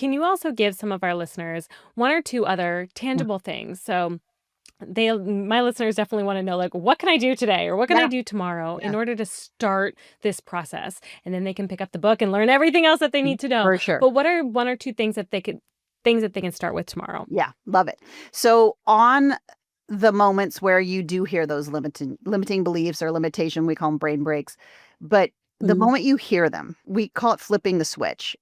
can you also give some of our listeners one or two other tangible things? So my listeners definitely want to know, like, what can I do today or what can I do tomorrow in order to start this process? And then they can pick up the book and learn everything else that they need to know. For sure. But what are one or two things that they can start with tomorrow? Yeah, love it. So on the moments where you do hear those limiting beliefs or limitation, we call them brain breaks, but the moment you hear them, we call it flipping the switch.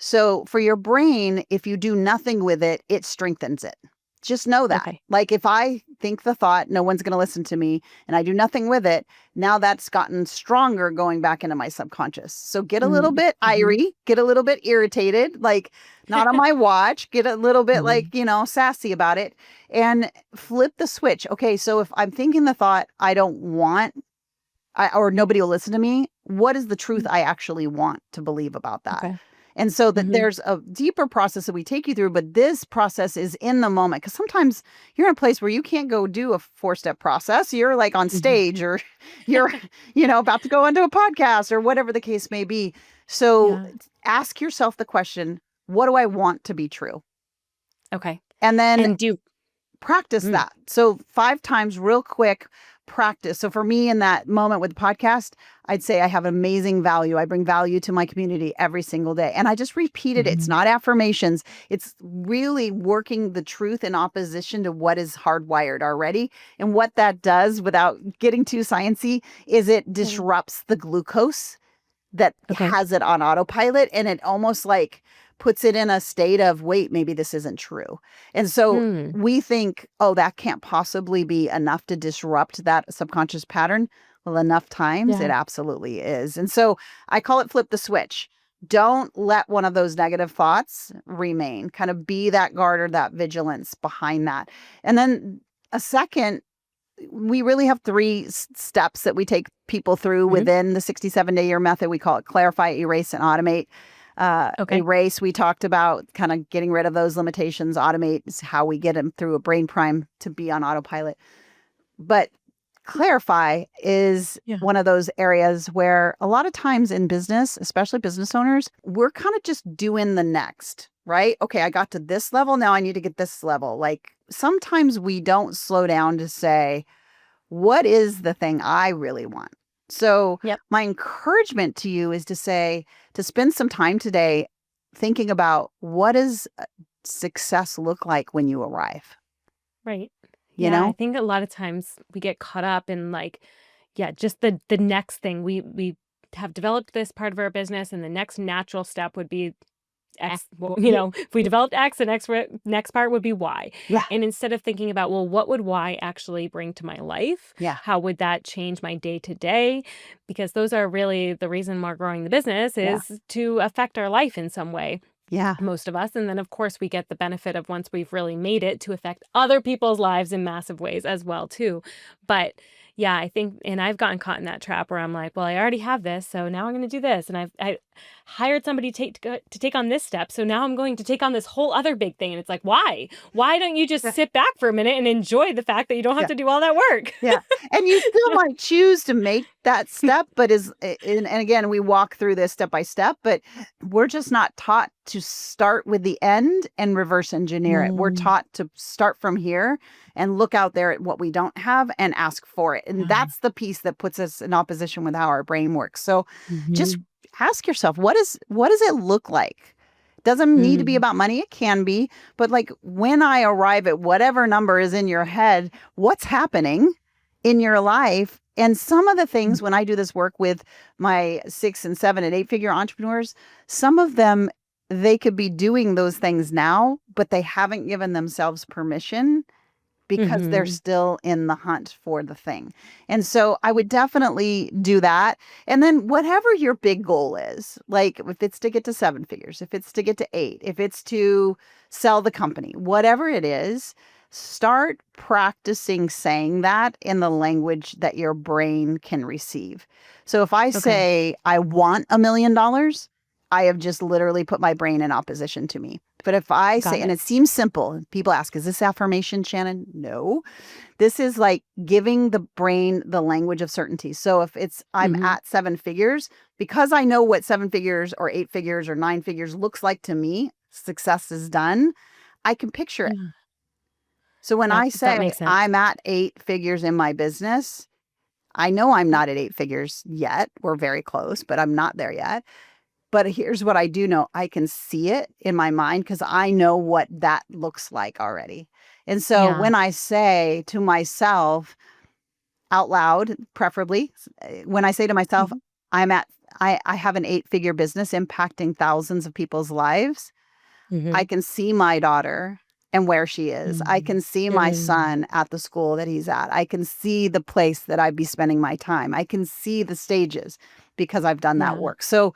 So for your brain, if you do nothing with it, it strengthens it. Just know that. Okay. Like if I think the thought, no one's going to listen to me, and I do nothing with it, now that's gotten stronger going back into my subconscious. So get a little bit irie, get a little bit irritated, like not on my watch, get a little bit like, sassy about it and flip the switch. Okay. So if I'm thinking the thought, I don't want, or nobody will listen to me, what is the truth I actually want to believe about that? Okay. And so that there's a deeper process that we take you through, but this process is in the moment. Because sometimes you're in a place where you can't go do a 4-step process. You're like on stage or you're, about to go into a podcast or whatever the case may be. So ask yourself the question, what do I want to be true? Okay. And then practice that. So 5 times real quick practice. So for me in that moment with the podcast, I'd say I have amazing value. I bring value to my community every single day. And I just repeated it. It's not affirmations. It's really working the truth in opposition to what is hardwired already. And what that does, without getting too sciencey, is it disrupts the glucose that has it on autopilot. And it almost like puts it in a state of, wait, maybe this isn't true. And so we think, oh, that can't possibly be enough to disrupt that subconscious pattern. Well, enough times it absolutely is. And so I call it flip the switch. Don't let one of those negative thoughts remain. Kind of be that guard or that vigilance behind that. And then a second, we really have 3 steps that we take people through within the 67-day year method. We call it clarify, erase, and automate. Erase, we talked about kind of getting rid of those limitations. Automate is how we get them through a brain prime to be on autopilot. But clarify is one of those areas where a lot of times in business, especially business owners, we're kind of just doing the next, right? Okay, I got to this level. Now I need to get this level. Like sometimes we don't slow down to say, what is the thing I really want? So my encouragement to you is to spend some time today thinking about what does success look like when you arrive? Right. You know? I think a lot of times we get caught up in just the next thing. We have developed this part of our business and the next natural step would be X, if we developed X, the next part would be Y. Yeah. And instead of thinking about, well, what would Y actually bring to my life? Yeah. How would that change my day to day? Because those are really the reason we're growing the business is to affect our life in some way. Yeah. Most of us. And then, of course, we get the benefit of once we've really made it to affect other people's lives in massive ways as well, too. But I think, and I've gotten caught in that trap where I'm like, well, I already have this, so now I'm going to do this. And I hired somebody to take on this step, so now I'm going to take on this whole other big thing. And it's like, why? Why don't you just sit back for a minute and enjoy the fact that you don't have to do all that work? Yeah. And you still might choose to make that step, but and again, we walk through this step by step, but we're just not taught to start with the end and reverse engineer it. We're taught to start from here and look out there at what we don't have and ask for it. And that's the piece that puts us in opposition with how our brain works. So just ask yourself, what does it look like? Doesn't need to be about money. It can be, but like when I arrive at whatever number is in your head, what's happening in your life? And some of the things when I do this work with my 6 and 7 and 8-figure entrepreneurs, some of them, they could be doing those things now, but they haven't given themselves permission because they're still in the hunt for the thing. And so I would definitely do that. And then whatever your big goal is, like if it's to get to 7 figures, if it's to get to 8, if it's to sell the company, whatever it is, start practicing saying that in the language that your brain can receive. So if I say, I want $1 million, I have just literally put my brain in opposition to me. But if I say, and it seems simple, people ask, is this affirmation, Shannon? No. This is like giving the brain the language of certainty. So if it's, I'm at 7 figures, because I know what 7 figures or 8 figures or 9 figures looks like to me, success is done, I can picture it. Yeah. So when I That say makes sense. I'm at 8 figures in my business, I know I'm not at 8 figures yet. We're very close, but I'm not there yet. But here's what I do know. I can see it in my mind because I know what that looks like already. And so Yeah. when I say to myself out loud, preferably, when I say to myself, Mhm. I have an 8-figure business impacting thousands of people's lives. I Mhm. can see my daughter and where she is. I Mm. can see my Mm. son at the school that he's at. I can see the place that I'd be spending my time. I can see the stages because I've done that Yeah. work. So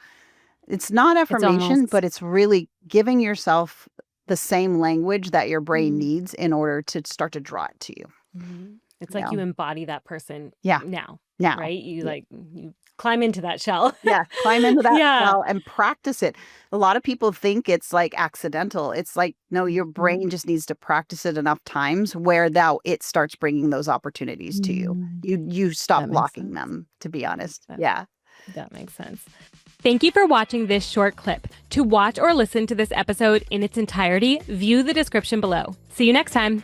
it's not It's affirmation, almost but it's really giving yourself the same language that your brain Mhm. needs in order to start to draw it to you. Mhm. It's like Yeah. you embody that person Yeah. now, Now. right? You Yeah. like you climb into that shell. Yeah, climb into that Yeah. shell and practice it. A lot of people think it's like accidental. It's like, no, your Mhm. brain just needs to practice it enough times where now it starts bringing those opportunities to you. Mm. You stop That makes blocking sense. them, to be honest. That Yeah. that makes sense. Thank you for watching this short clip. To watch or listen to this episode in its entirety, view the description below. See you next time.